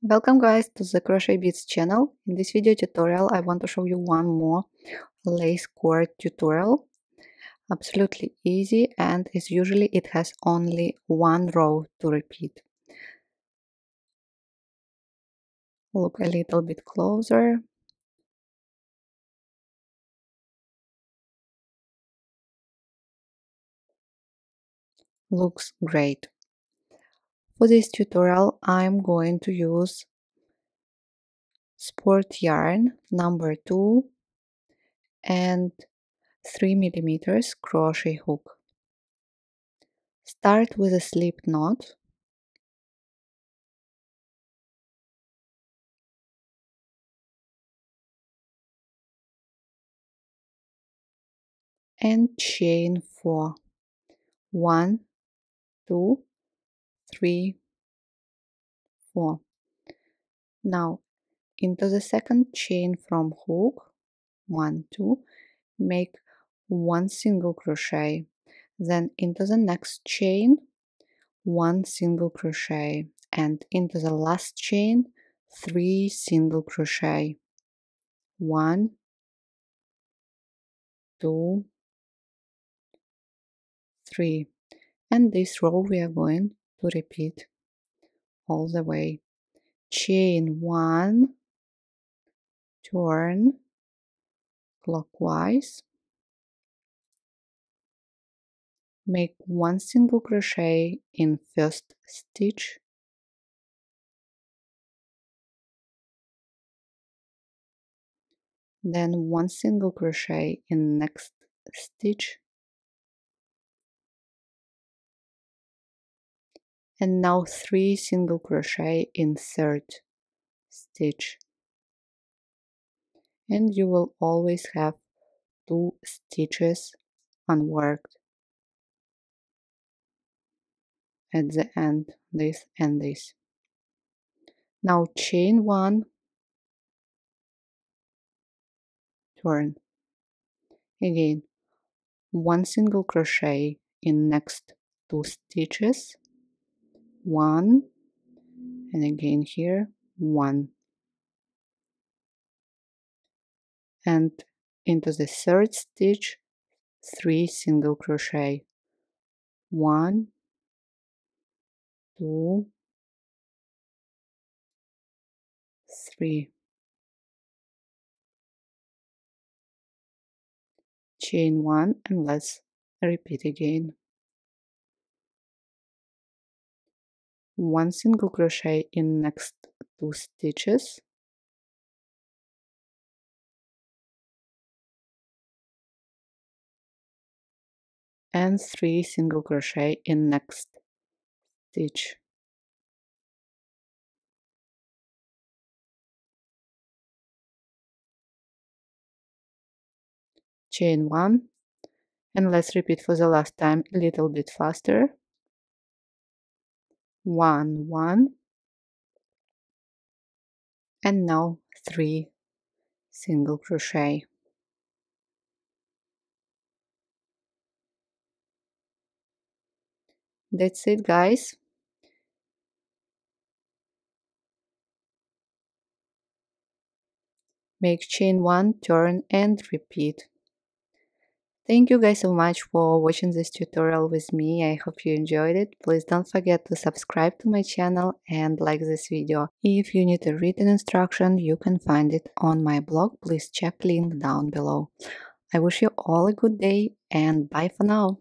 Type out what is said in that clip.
Welcome guys to the Crochet Beads channel. In this video tutorial I want to show you one more lace cord tutorial. Absolutely easy, and as usually it has only one row to repeat. Look a little bit closer. Looks great. For this tutorial I'm going to use sport yarn number 2 and 3mm crochet hook. Start with a slip knot and chain 4. 1, 2, 3, 4. Now into the second chain from hook, 1, 2, make 1 single crochet, then into the next chain 1 single crochet, and into the last chain 3 single crochet, 1, 2, 3, and this row we are going to repeat all the way. Chain 1, turn clockwise, make 1 single crochet in first stitch, then 1 single crochet in next stitch, and now 3 single crochet in third stitch, and you will always have 2 stitches unworked at the end, this and this. Now chain 1, turn again, 1 single crochet in next 2 stitches, 1, and again here 1, and into the third stitch 3 single crochet, 1, 2, 3, chain 1, and let's repeat again. 1 single crochet in next 2 stitches, and 3 single crochet in next stitch. Chain 1, and let's repeat for the last time a little bit faster. 1, 1, and now 3 single crochet. That's it guys. Make chain 1, turn and repeat. Thank you guys so much for watching this tutorial with me. I hope you enjoyed it. Please don't forget to subscribe to my channel and like this video. If you need a written instruction, you can find it on my blog. Please check link down below. I wish you all a good day and bye for now.